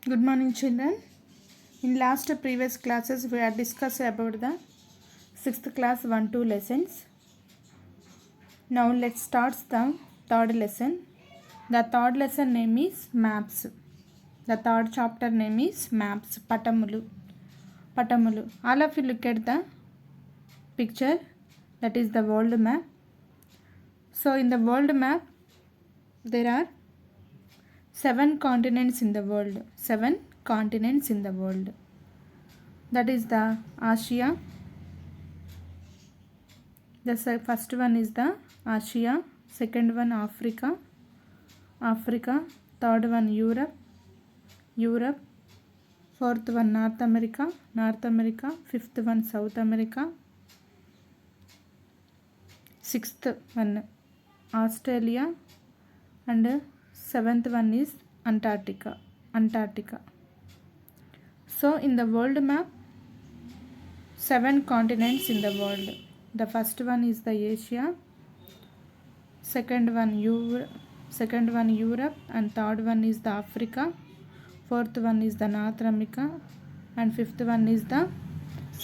Good morning, children. In last previous classes, we have discussed about the 6th class 1-2 lessons. Now let's start the third lesson. The third lesson name is maps. The third chapter name is maps. Patamulu. Patamulu. All of you look at the picture. That is the world map. So in the world map, there are 7 continents in the world. 7 continents in the world. That is the Asia. The first one is the Asia. Second one Africa. Third one Europe. Fourth one North America. Fifth one South America. Sixth one Australia. And seventh one is Antarctica. So in the world map, 7 continents in the world. The first one is the Asia, second one Europe, and third one is the Africa, fourth one is the North America, and fifth one is the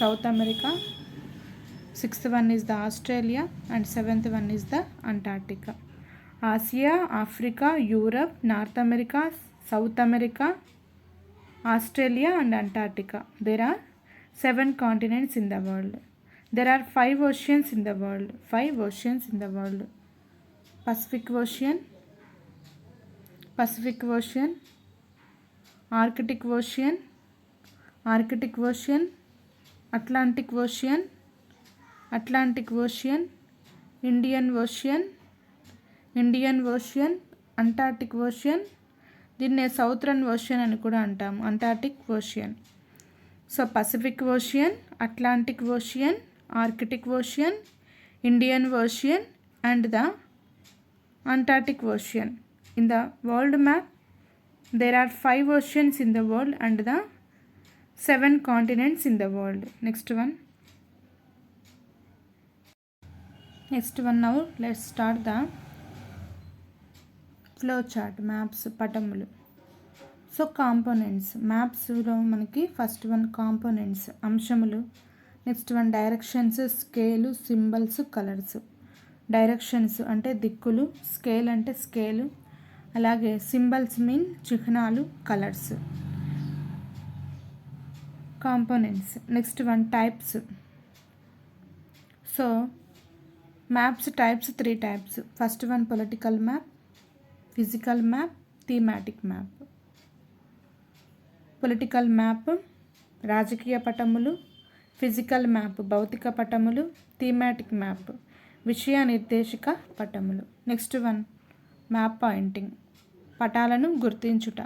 South America, sixth one is the Australia, and seventh one is the Antarctica. Asia, Africa, Europe, North America, South America, Australia and Antarctica. There are 7 continents in the world. There are 5 oceans in the world. Pacific Ocean, Arctic Ocean, Atlantic Ocean, Indian Ocean, Antarctic Ocean. దీన్నే southern ocean అని కూడా అంటాము, Antarctic ocean. So Pacific ocean, Atlantic ocean, Arctic ocean, Indian ocean and the Antarctic ocean. In the world map there are 5 oceans in the world and the 7 continents in the world. Next one now let's start the flow chart. Maps పటములు. So components. మ్యాప్స్లో మనకి first one components అంశములు, next one directions, scale, symbols, colours. Directions అంటే దిక్కులు, scale అంటే scale, అలాగే symbols mean చిహ్నాలు, colours. Components. Next one types. So maps types 3 types. First one political map, physical map, thematic map. Political map రాజకీయ పటములు, physical map భౌతిక పటములు, thematic map విషయ నిర్దేశక పటములు. నెక్స్ట్ వన్ మ్యాప్ పాయింటింగ్, పటాలను గుర్తించుట.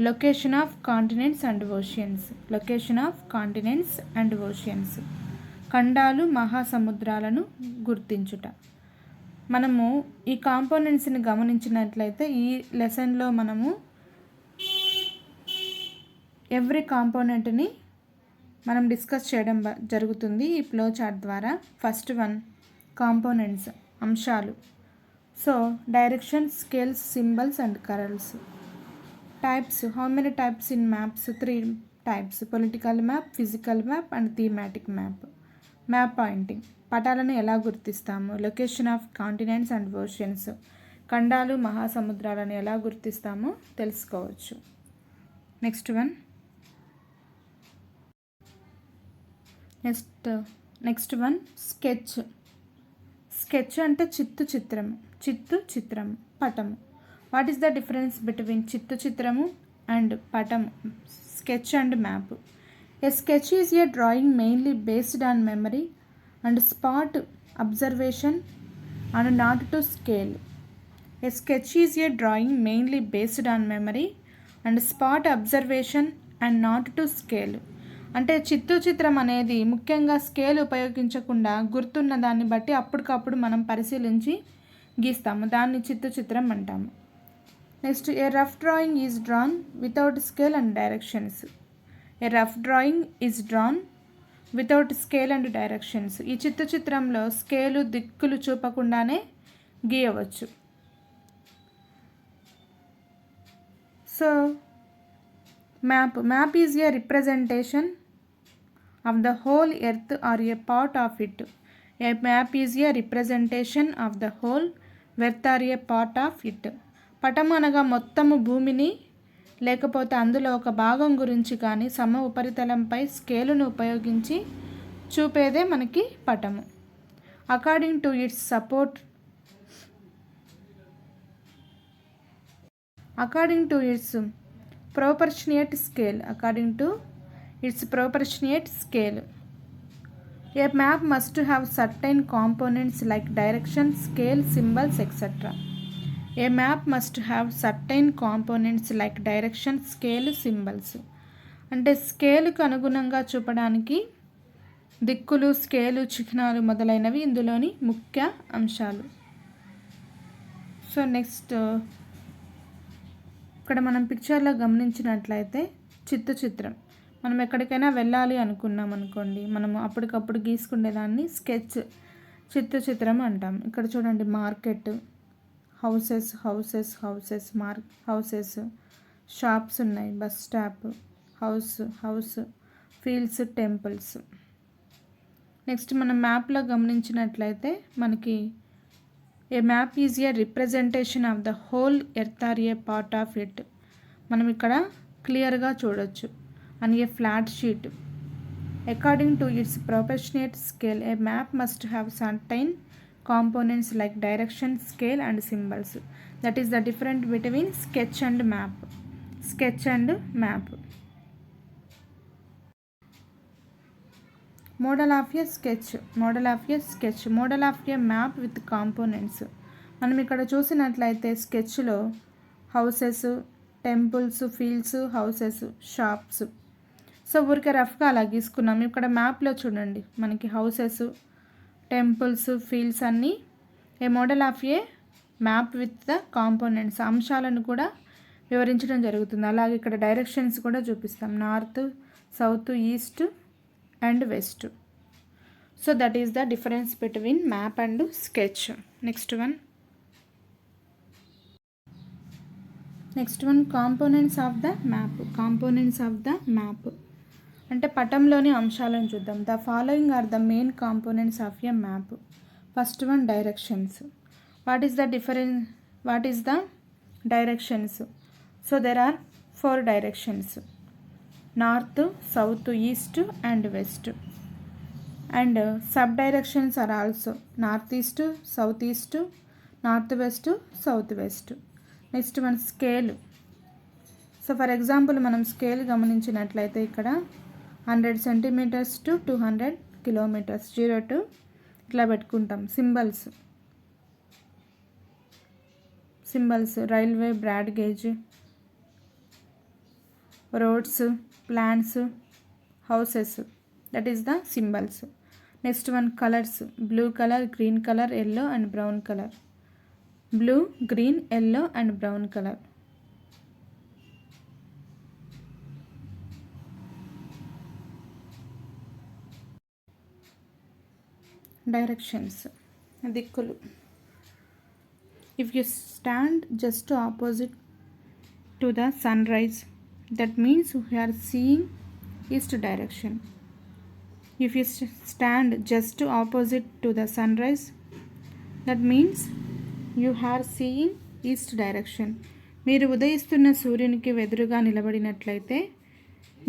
Location of continents and oceans, ఖండాలు, మహాసముద్రాలను గుర్తించుట. మనము ఈ కాంపోనెంట్స్ని గమనించినట్లయితే ఈ లెసన్లో మనము ఎవ్రీ కాంపోనెంట్ని మనం డిస్కస్ చేయడం జరుగుతుంది ఈ ఫ్లో చార్ట్ ద్వారా. ఫస్ట్ వన్ కాంపోనెంట్స్ అంశాలు. So direction, scales, symbols and colours. Types. How many types in maps? 3 types. Political map, physical map and thematic map. Map pointing, పటాలను ఎలా గుర్తిస్తాము. Location of continents and oceans, ఖండాలు, మహాసముద్రాలను ఎలా గుర్తిస్తామో తెలుసుకోవచ్చు. నెక్స్ట్ వన్ స్కెచ్ అంటే చిత్తు చిత్రం, పటము. What is the difference between చిత్తు చిత్రము అండ్ పటము? Sketch and map. A sketch is a drawing mainly based on memory and spot observation and not to scale. A sketch is a drawing mainly based on memory and spot observation and not to scale. అంటే చిత్రం అనేది ముఖ్యంగా scale ఉపయోగించకుండా గుర్తున్న దాన్ని బట్టి అప్పటికప్పుడు మనం పరిశీలించి గీస్తాము, దాన్ని చిత్రం అంటాము. Next A rough drawing is drawn without scale and directions. A rough drawing is drawn without scale and directions. ఈ చిత్రంలో స్కేలు, దిక్కులు చూపకుండానే గీయవచ్చు. So Map is a representation of the whole earth or a part of it. A map is a representation of the whole earth or a part of it. పటం అనగా మొత్తము భూమిని లేకపోతే అందులో ఒక భాగం గురించి కానీ సమ ఉపరితలంపై స్కేలును ఉపయోగించి చూపేదే మనకి పటము. According to its proportionate scale. A map must have certain components like direction, scale, symbols, etc. A map must have certain components like direction, scale, symbols. అంటే స్కేలుకు అనుగుణంగా చూపడానికి దిక్కులు, స్కేలు, చిహ్నాలు మొదలైనవి ఇందులోని ముఖ్య అంశాలు. సో నెక్స్ట్ ఇక్కడ మనం పిక్చర్లో గమనించినట్లయితే చిత్రం. మనం ఎక్కడికైనా వెళ్ళాలి అనుకున్నాం అనుకోండి, మనము అప్పటికప్పుడు గీసుకునేదాన్ని చిత్రం అంటాం. ఇక్కడ చూడండి, మార్కెట్, హౌసెస్, షాప్స్ ఉన్నాయి, bus stop, house, fields, temples. Next మనం మ్యాప్లో గమనించినట్లయితే మనకి a map is a representation of the whole earth or a part of it. మనం ఇక్కడ క్లియర్గా చూడొచ్చు. And a flat sheet. According to its proportionate scale, a map must have certain components like direction, scale and symbols. That is the difference between sketch and map. Model of a sketch. Model of a map with components. మనం ఇక్కడ చూసినట్లయితే స్కెచ్లో houses, temples, fields, houses, shops. So ఊరికే రఫ్గా అలా గీసుకున్నాం. ఇక్కడ మ్యాప్లో చూడండి, మనకి హౌసెస్, టెంపుల్స్, ఫీల్డ్స్ అన్నీ a model of a map with the components, అంశాలను కూడా వివరించడం జరుగుతుంది. అలాగే ఇక్కడ డైరెక్షన్స్ కూడా చూపిస్తాం, north, south, east and west. So that is the difference between map and sketch. Next one components of the map. అంటే పటంలోని అంశాలను చూద్దాం. The following are the main components of a map. First one, directions. What is the directions? So there are 4 directions: north, south, east and west. And sub-directions are also northeast, southeast, northwest, southwest. Next one, scale. So for example మనం scale గమనించినట్లయితే ఇక్కడ 100 centimeters to 200 kilometers, 0 to ఇట్లా పెట్టుకుంటాం. Symbols railway, broad gauge, roads, plants, houses. That is the symbols. Next one, colours. Blue colour, green colour, yellow and brown colour. Blue, green, yellow and brown colour. Directions, దిక్కులు. If you stand just opposite to the sunrise, that means you are seeing east direction. If you stand just opposite to the sunrise, that means you are seeing east direction. మీరు ఉదయిస్తున్న సూర్యునికి ఎదురుగా నిలబడినట్లయితే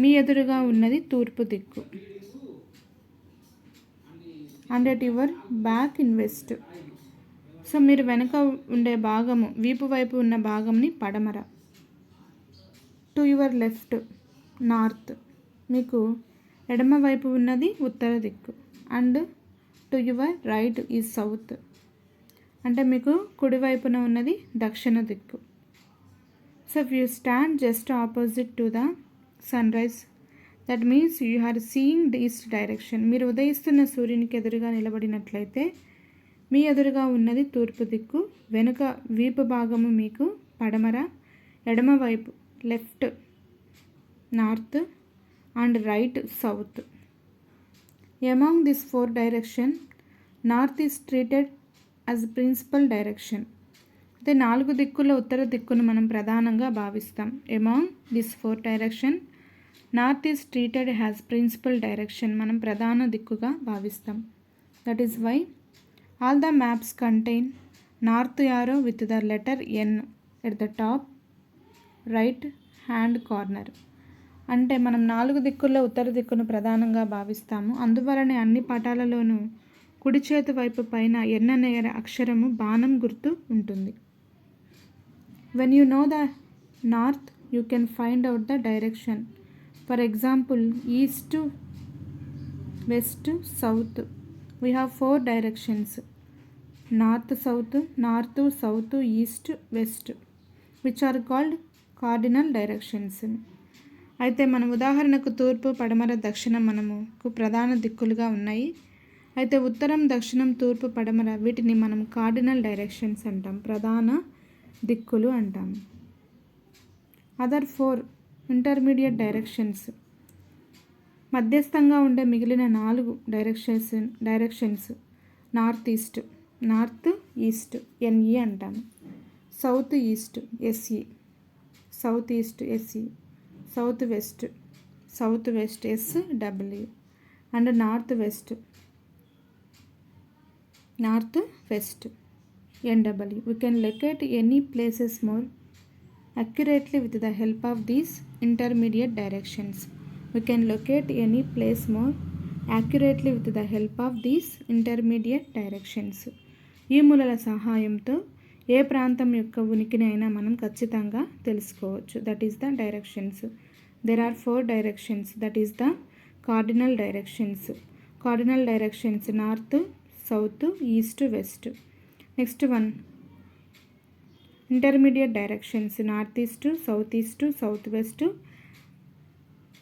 మీ ఎదురుగా ఉన్నది తూర్పు దిక్కు. And at your back in west. So మీరు వెనక ఉండే భాగము, వీపు వైపు ఉన్న భాగంని పడమర. To your left, north. మీకు ఎడమ వైపు ఉన్నది ఉత్తర దిక్కు. And to your right is south. అంటే మీకు కుడివైపున ఉన్నది దక్షిణ దిక్కు. So if you stand just opposite to the sunrise, that means you are seeing the east direction. మీరు ఉదయిస్తున్న సూర్యునికి ఎదురుగా నిలబడినట్లయితే మీ ఎదురుగా ఉన్నది తూర్పు దిక్కు, వెనుక వీపు భాగము మీకు పడమర, ఎడమ వైపు left north and right south. Among this 4 direction, north is treated as principal direction. అయితే 4 దిక్కుల్లో ఉత్తర దిక్కును మనం ప్రధానంగా భావిస్తాం. Among this 4 direction north is treated as principal direction, మనం ప్రధాన దిక్కుగా భావిస్తాం. That is why all the maps contain north arrow with the letter N at the top right hand corner. అంటే మనం 4 దిక్కుల్లో ఉత్తర దిక్కును ప్రధానంగా భావిస్తాము. అందువలనే అన్ని పటాలలోనూ కుడి చేతి వైపు పైన ఎన్ అనే అక్షరము బాణం గుర్తు ఉంటుంది. When you know the north you can find out the direction. For example east, west, south. We have 4 directions: north, south, east, west, which are called cardinal directions. అయితే మనం ఉదాహరణకు తూర్పు, పడమర, దక్షిణం మనకు ప్రధాన దిక్కులుగా ఉన్నాయి. అయితే ఉత్తరం, దక్షిణం, తూర్పు, పడమర వీటిని మనం కార్డినల్ డైరెక్షన్స్ అంటాం, ప్రధాన దిక్కులు అంటాం. అదర్ 4 ఇంటర్మీడియట్ డైరెక్షన్స్, మధ్యస్థంగా ఉండే మిగిలిన 4 డైరెక్షన్స్ నార్త్ ఈస్ట్ ఎన్ఈ అంటాం, south east SE, south west SW, and north west NW. We can locate any places more accurately with the help of these intermediate directions. We can locate any place more accurately with the help of these intermediate directions. ఈ మూలల సహాయంతో ఏ ప్రాంతం యొక్క ఉనికిని అయినా మనం ఖచ్చితంగా తెలుసుకోవచ్చు. That is the directions. There are 4 directions. That is the cardinal directions north, south, east, west. Next one intermediate directions north east, south west,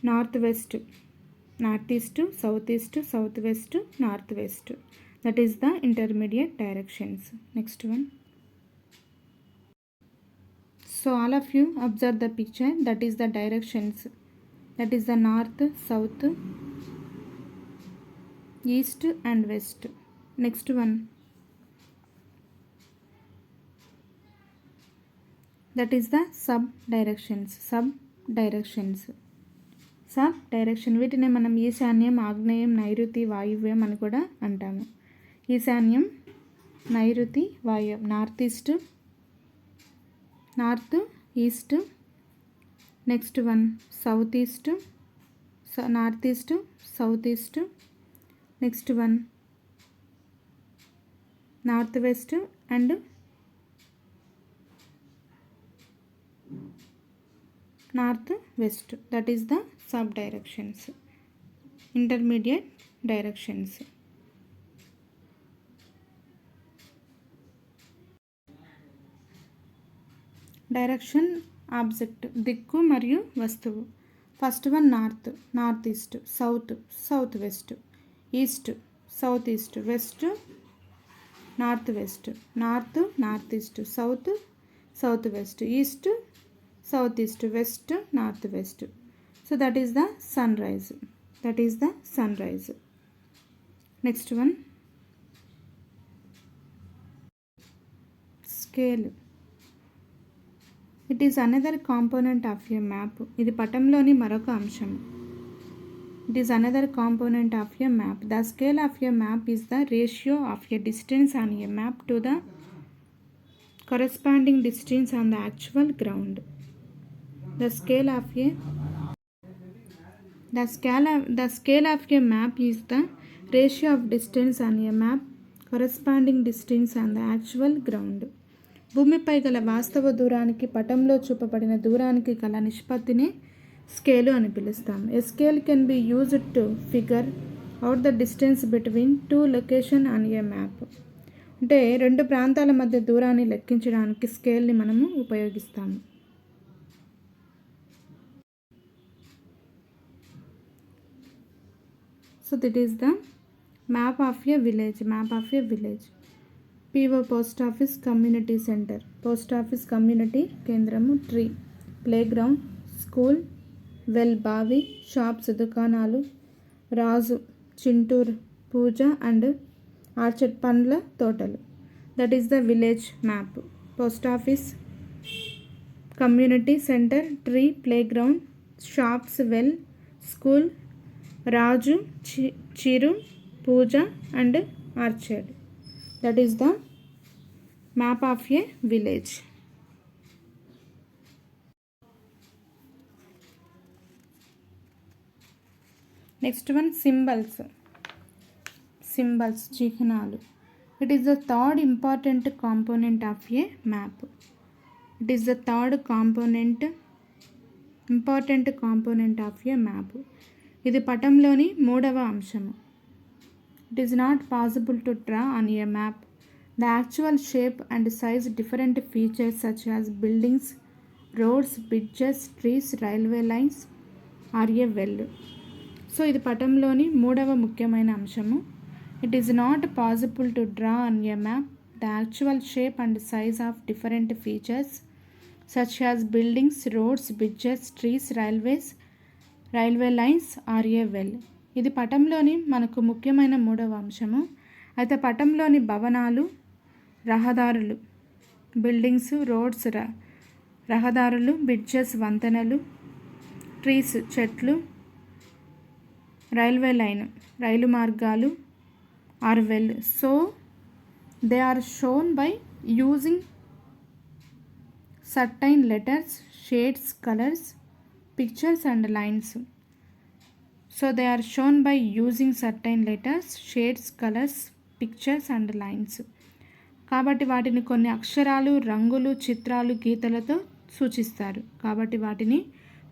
north west. That is the intermediate directions. Next one. So all of you observe the picture. That is the directions. That is the north, south, east and west. Next one. That is the sub directions. వీటిని మనం ఈశాన్యం, ఆగ్నేయం, నైరుతి, వాయువ్యం అని కూడా అంటాము. ఈశాన్యం, నైరుతి, వాయువ్యం. North east. Next one south east, south east. Next one north west and north west. That is the sub directions, intermediate directions. Direction object, దిక్కు మరియు వస్తువు. First one north east, south west, east, south east, west, north west, north east, south west, east, south east, west, north west. So that is the sunrise. Next one scale. It is another component of a map. ఇది పటంలోని మరొక అంశం. It is another component of a map. The scale of a map is the ratio of a distance on a map to the corresponding distance on the actual ground. The scale of a map is the ratio of distance on a map corresponding distance on the actual ground. భూమిపై గల వాస్తవ దూరానికి పటంలో చూపబడిన దూరానికి గల నిష్పత్తిని scale అని పిలుస్తాం. A scale can be used to figure out the distance between 2 location on a map. అంటే 2 ప్రాంతాల మధ్య దూరాన్ని లెక్కించడానికి స్కేల్ని మనము ఉపయోగిస్తాము. So this is the map of a village. PO post office community centre, post office community కేంద్రము, tree playground, school, well బావి, షాప్స్ దుకాణాలు, రాజు, చింటూర్ పూజ అండ్ ఆర్చర్డ్ పండ్ల తోటలు. That is the village map. Post office, community centre, tree, playground, shops, well, school, Raju, Chiru, Pooja and orchard. That is the map of a village. Next one symbols. చిహ్నాలు. It is the third important component of a map. Important component of a map. ఇది పటంలోని మూడవ అంశము. It is not possible to draw on a map the actual shape and size different features such as buildings, roads, bridges, trees, railway lines are a well. So ఇది పటంలోని మూడవ ముఖ్యమైన అంశము. It is not possible to draw on a map the actual shape and size of different features such as buildings, roads, bridges, trees, railway lines are a well. ఇది పటంలోని మనకు ముఖ్యమైన మూడవ అంశము. అయితే పటంలోని భవనాలు, రహదారులు, బిల్డింగ్స్, రోడ్స్, రహదారులు, బ్రిడ్జెస్, వంతెనలు, ట్రీస్, చెట్లు, రైల్వే లైన్, రైలు మార్గాలు are well. So they are shown by using certain letters, shades, colours, pictures and lines. So they are shown by using certain letters, shades, colours, pictures and lines. కాబట్టి వాటిని కొన్ని అక్షరాలు, రంగులు, చిత్రాలు, గీతలతో సూచిస్తారు. కాబట్టి వాటిని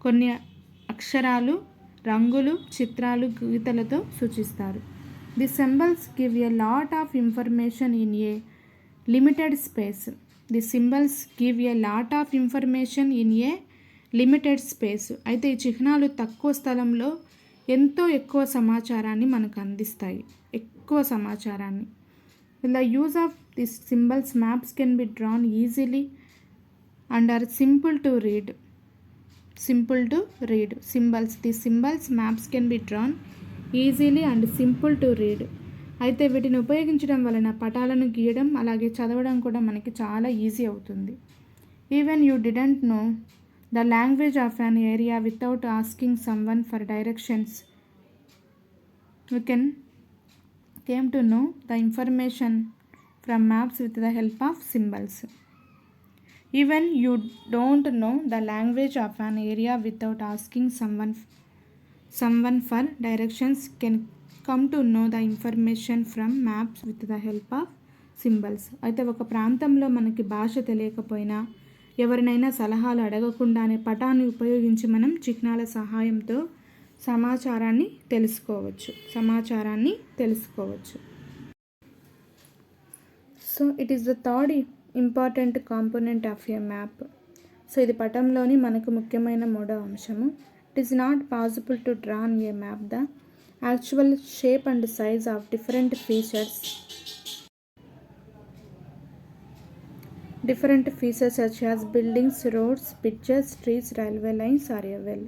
కొన్ని అక్షరాలు, రంగులు, చిత్రాలు, గీతలతో సూచిస్తారు. The symbols give a lot of information in a limited space. అయితే ఈ చిహ్నాలు తక్కువ స్థలంలో ఎంతో ఎక్కువ సమాచారాన్ని మనకు అందిస్తాయి. The use of these symbols maps can be drawn easily and are simple to read. The symbols maps can be drawn easily and simple to read. అయితే వీటిని ఉపయోగించడం వలన పటాలను గీయడం అలాగే చదవడం కూడా మనకి చాలా ఈజీ అవుతుంది. Even you didn't know the language of an area without asking someone for directions, you came to know the information from maps with the help of symbols. Even you don't know the language of an area without asking someone for directions can come to know the information from maps with the help of symbols. అయితే ఒక ప్రాంతంలో మనకి భాష తెలియకపోయినా ఎవరినైనా సలహాలు అడగకుండానే పటాన్ని ఉపయోగించి మనం చిహ్నాల సహాయంతో సమాచారాన్ని తెలుసుకోవచ్చు. So it is the third important component of a map. So ఇది పటంలోని మనకు ముఖ్యమైన మూడవ అంశము. It is not possible to draw on a map the actual shape and size of different features such as buildings, roads, bridges, trees, railway lines are a well.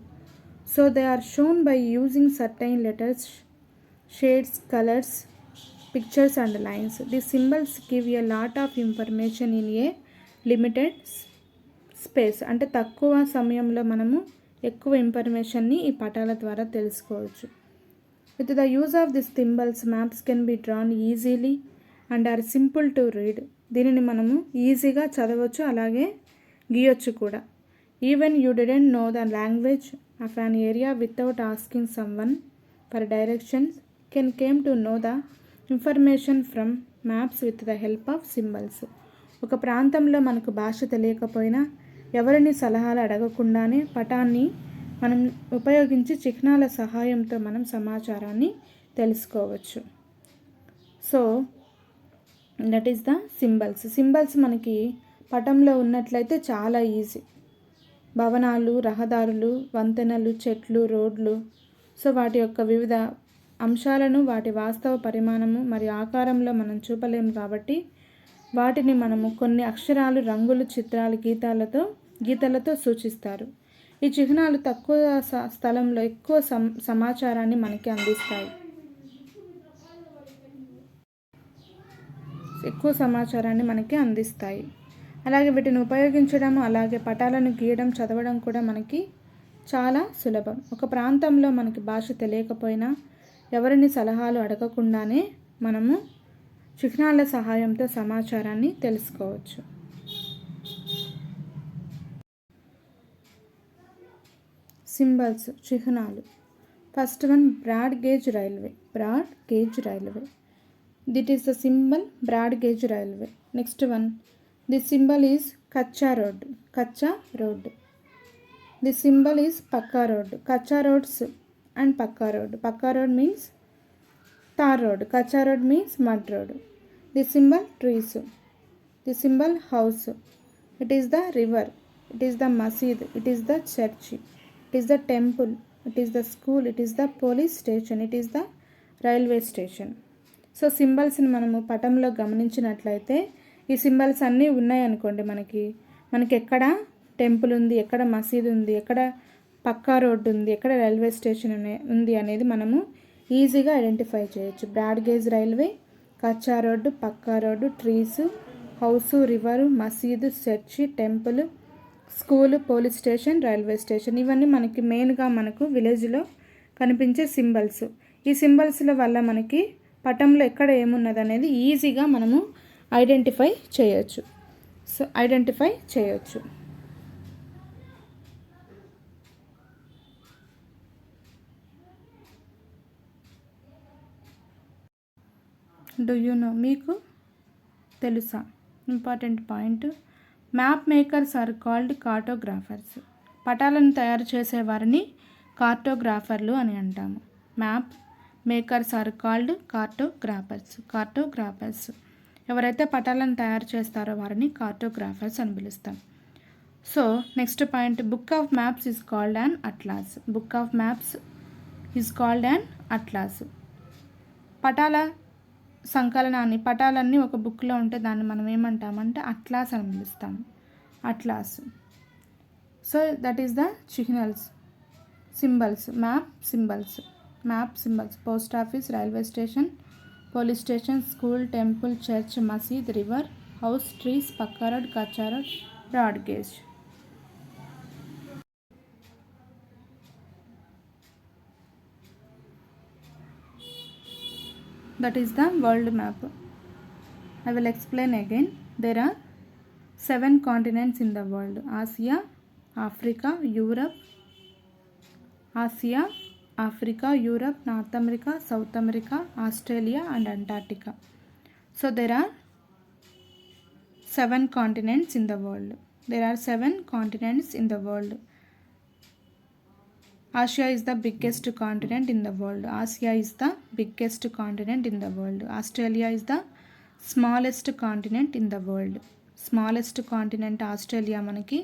So they are shown by using certain letters, shades, colors, pictures and lines. These symbols give a lot of information in a limited space. అంటే తక్కువ సమయంలో మనము ఎక్కువ ఇన్ఫర్మేషన్ని ఈ పటాల ద్వారా తెలుసుకోవచ్చు. With the use of these symbols, maps can be drawn easily and are simple to read. దీనిని మనము ఈజీగా చదవచ్చు అలాగే గీయొచ్చు కూడా. Even you didn't know the language of an area without asking someone for directions came to know the information from maps with the help of symbols. ఒక ప్రాంతంలో మనకు భాష తెలియకపోయినా ఎవరిని సలహాలు అడగకుండానే పటాన్ని మనం ఉపయోగించి చిహ్నాల సహాయంతో మనం సమాచారాన్ని తెలుసుకోవచ్చు. So that is the symbols మనకి పటంలో ఉన్నట్లయితే చాలా ఈజీ. భవనాలు, రహదారులు, వంతెనలు, చెట్లు, రోడ్లు, సో వాటి యొక్క వివిధ అంశాలను వాటి వాస్తవ పరిమాణము మరియు ఆకారంలో మనం చూపలేము కాబట్టి వాటిని మనము కొన్ని అక్షరాలు, రంగులు, చిత్రాలు, గీతలతో సూచిస్తారు. ఈ చిహ్నాలు తక్కువ స్థలంలో ఎక్కువ సమాచారాన్ని మనకి అందిస్తాయి. అలాగే వీటిని ఉపయోగించడం, అలాగే పటాలను గీయడం, చదవడం కూడా మనకి చాలా సులభం. ఒక ప్రాంతంలో మనకి భాష తెలియకపోయినా ఎవరిని సలహాలు అడగకుండానే మనము చిహ్నాల సహాయంతో సమాచారాన్ని తెలుసుకోవచ్చు. సింబల్స్, చిహ్నాలు. First one broad gauge railway. Broad gauge railway. This is the symbol broad gauge railway. Next one, this symbol is kutcha road. Kutcha road. This symbol is pucca road. Kutcha roads and pucca road. Pucca road means tar road. Kacha road means mud road. This symbol trees. This symbol house. It is the river. It is the masjid. It is the church. It is the temple. It is the school. It is the police station. It is the railway station. So సింబల్స్ని మనము పటంలో గమనించినట్లయితే ఈ symbols అన్నీ ఉన్నాయనుకోండి, మనకి ఎక్కడ temple ఉంది, ఎక్కడ మసీద్ ఉంది, ఎక్కడ పక్కా రోడ్డు ఉంది, ఎక్కడ రైల్వే స్టేషన్ ఉంది అనేది మనము ఈజీగా ఐడెంటిఫై చేయొచ్చు. బ్రాడ్ గేజ్ రైల్వే, కచ్చా రోడ్డు, పక్కా రోడ్డు, ట్రీస్, హౌసు, రివరు, మసీదు, church, temple, school, police station, railway station, ఇవన్నీ మనకి మెయిన్గా మనకు విలేజ్లో కనిపించే సింబల్స్. ఈ సింబల్స్ల వల్ల మనకి పటంలో ఎక్కడ ఏమున్నది అనేది ఈజీగా మనము ఐడెంటిఫై చేయొచ్చు. డూ యూ నో, మీకు తెలుసా? Important point, map makers are called cartographers. పటాలను తయారు చేసేవారిని కార్టోగ్రాఫర్లు అని అంటాము. Map makers are called cartographers. ఎవరైతే పటాలను తయారు చేస్తారో వారిని కార్టోగ్రాఫర్స్ అని పిలుస్తాం. So next point, book of maps is called an atlas. Book of maps is called an atlas. పటాలన్నీ ఒక బుక్లో ఉంటే దాన్ని మనం ఏమంటామంటే అట్లాస్ అని పిలుస్తాము. Atlas. So that is the చిహ్నల్స్, symbols, map symbols. Post office, railway station, police station, school, temple, church, మసీద్, river, house, trees, pucca road, kutcha road, broad gauge. That is the world map. I will explain again. There are 7 continents in the world: Asia, Africa, Europe, North America, South America, Australia and Antarctica. So there are 7 continents in the world. Asia is the biggest continent in the world. Australia is the smallest continent in the world. Australia మనకి,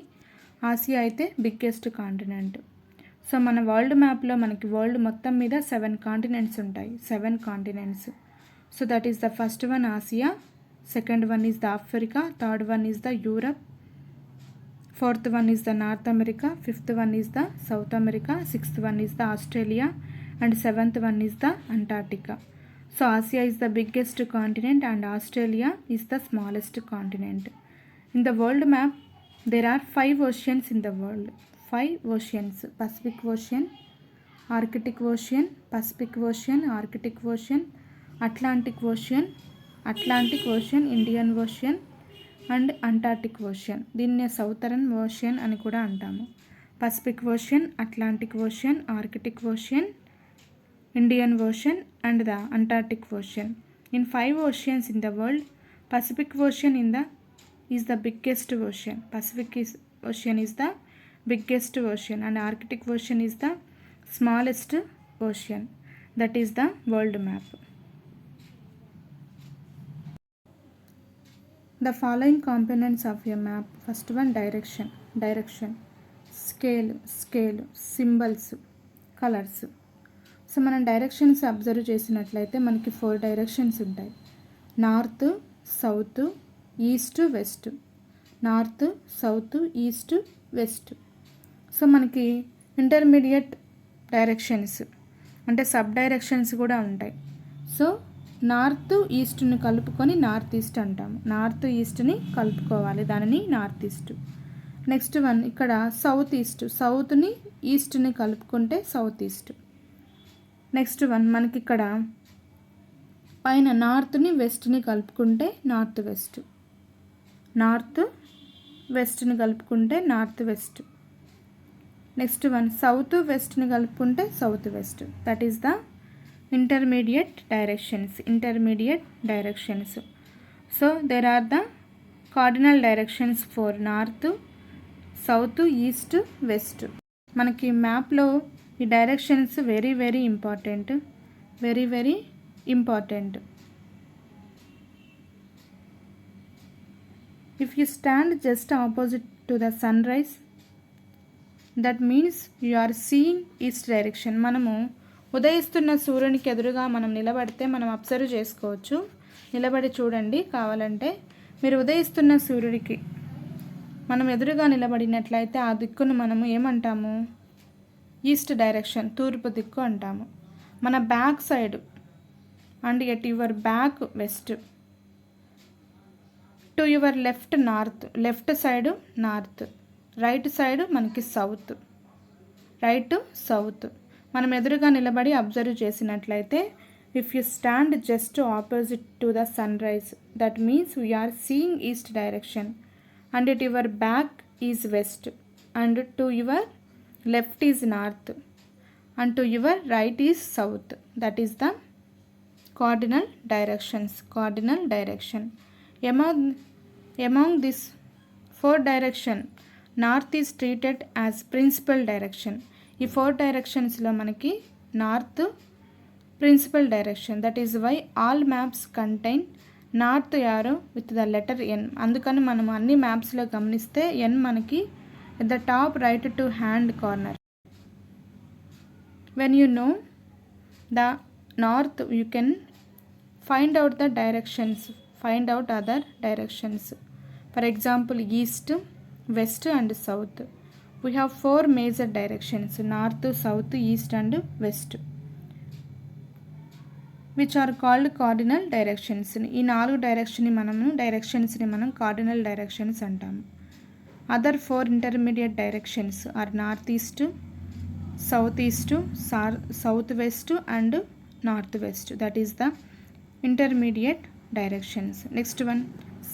Asia అయితే biggest continent. So మన world మ్యాప్లో మనకి world మొత్తం మీద 7 continents ఉంటాయి. 7 continents. So that is the first one Asia, second one is the Africa, third one is the Europe, fourth one is the North America, fifth one is the South America, sixth one is the Australia and seventh one is the Antarctica. So Asia is the biggest continent and Australia is the smallest continent. In the world map there are 5 oceans in the world. 5 oceans: Pacific Ocean, Arctic Ocean, Atlantic Ocean, Indian Ocean and Antarctic ocean. దీన్ని సౌతరన్ ocean అని కూడా అంటాము. Pacific ocean, Atlantic ocean, Arctic ocean, Indian ocean and the Antarctic ocean. In 5 oceans in the world, Pacific Ocean is the biggest ocean. Ocean is the biggest ocean and Arctic Ocean is the smallest ocean. That is the world map. The following components of a map. First one, direction, scale, symbols, colors. So మనం directions observe చేసినట్లయితే మనకి 4 directions ఉంటాయి: north, south, east, west. So మనకి intermediate directions అంటే sub directions కూడా ఉంటాయి. So north ఈస్ట్ని కలుపుకొని north east అంటాము. నార్త్ ఈస్ట్ని కలుపుకోవాలి, దానిని నార్త్ ఈస్ట్. నెక్స్ట్ వన్ ఇక్కడ సౌత్ ఈస్ట్, సౌత్ని ఈస్ట్ని కలుపుకుంటే సౌత్ ఈస్ట్. నెక్స్ట్ వన్ మనకి ఇక్కడ పైన నార్త్ని వెస్ట్ని కలుపుకుంటే నార్త్ వెస్ట్, నార్త్ వెస్ట్ని కలుపుకుంటే north west. Next one south వెస్ట్ని కలుపుకుంటే south west. That is the intermediate directions. So there are the cardinal directions for north, south, east, west. మనకి మ్యాప్లో ఈ directions very important. If you stand just opposite to the sunrise, that means you are seeing east direction. మనము ఉదయిస్తున్న సూర్యునికి ఎదురుగా మనం నిలబడితే మనం observe చేసుకోవచ్చు. నిలబడి చూడండి కావాలంటే. మీరు ఉదయిస్తున్న సూర్యుడికి మనం ఎదురుగా నిలబడినట్లయితే ఆ దిక్కును మనము ఏమంటాము? ఈస్ట్ డైరెక్షన్, తూర్పు దిక్కు అంటాము. మన back side and at your back west, to your left north, left side north, right side మనకి సౌత్, రైట్ సౌత్. మనం ఎదురుగా నిలబడి అబ్జర్వ్ చేసినట్లయితే if you stand just opposite to the sunrise, that means we are seeing east direction and it your back is west and to your left is north and to your right is south. That is the cardinal direction. Among this 4 direction, north is treated as principal direction. ఈ 4 డైరెక్షన్స్లో మనకి north principal direction. That is why all maps contain north arrow with the letter N. అందుకని మనం అన్ని మ్యాప్స్లో గమనిస్తే N మనకి at the top right to hand corner. When you know the north you can find out the directions, find out other directions. For example east, west and south. We have 4 major directions: north, south, east and west, which are called cardinal directions. ఈ 4 డైరెక్షన్స్ని మనం cardinal directions అంటాము. Other 4 intermediate directions are north east, south east, south west and north west. That is the intermediate directions. Next one,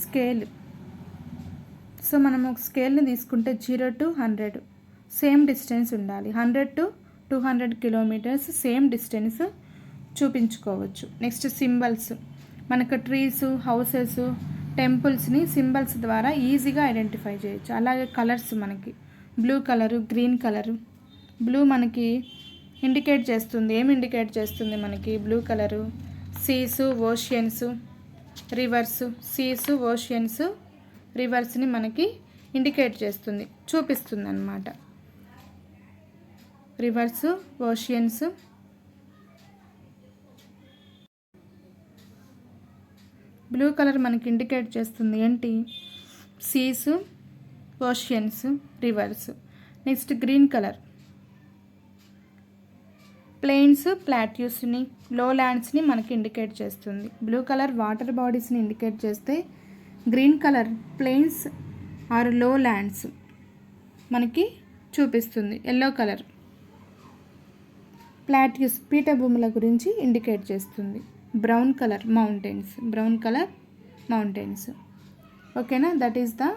scale. So మనం ఒక స్కేల్ని తీసుకుంటే 0 to 100 same distance ఉండాలి. 100 to 200 kilometres same distance చూపించుకోవచ్చు. Next symbols. మనకు trees, houses, టెంపుల్స్ని symbols ద్వారా ఈజీగా identify చేయొచ్చు. అలాగే కలర్స్ మనకి blue colour, green colour. Blue మనకి ఇండికేట్ చేస్తుంది, ఏమి ఇండికేట్ చేస్తుంది మనకి blue colour? Seas, oceans, rivers. Seas, oceans, రివర్స్ని మనకి ఇండికేట్ చేస్తుంది, చూపిస్తుంది అన్నమాట. Rivers, oceans. బ్లూ కలర్ మనకి ఇండికేట్ చేస్తుంది ఏంటి? Seas, oceans, rivers. Next green colour plains, ప్లాట్యూస్ని, లో ల్యాండ్స్ని మనకి ఇండికేట్ చేస్తుంది. బ్లూ కలర్ వాటర్ బాడీస్ని ఇండికేట్ చేస్తే green colour plains or lowlands మనకి చూపిస్తుంది. ఎల్లో కలర్ ప్లాట్యూస్, పీఠభూముల గురించి ఇండికేట్ చేస్తుంది. Brown colour mountains. ఓకేనా? That is the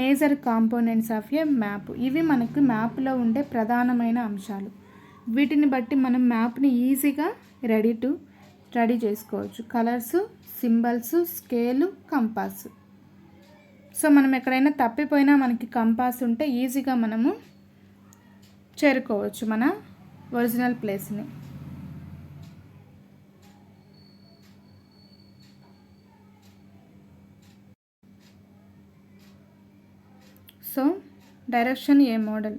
major components of a map. ఇవి మనకు మ్యాప్లో ఉండే ప్రధానమైన అంశాలు. వీటిని బట్టి మనం మ్యాప్ని ఈజీగా రెడీ చేసుకోవచ్చు. Colours, symbols, scale, compass. So మనం ఎక్కడైనా తప్పిపోయినా మనకి కంపాస్ ఉంటే ఈజీగా మనము చేరుకోవచ్చు మన ఒరిజినల్ ప్లేస్ని. సో డైరెక్షన్ ఏ మోడల్.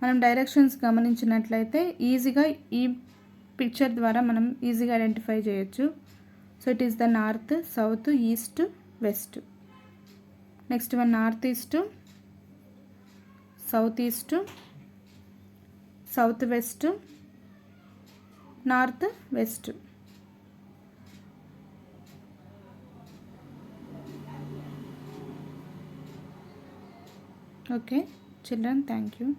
మనం డైరెక్షన్స్ గమనించినట్లయితే ఈజీగా ఈ పిక్చర్ ద్వారా మనం ఈజీగా ఐడెంటిఫై చేయొచ్చు. So it is the north, south, east, west. Next one north east, south east, south west, north west. Okay, children, thank you.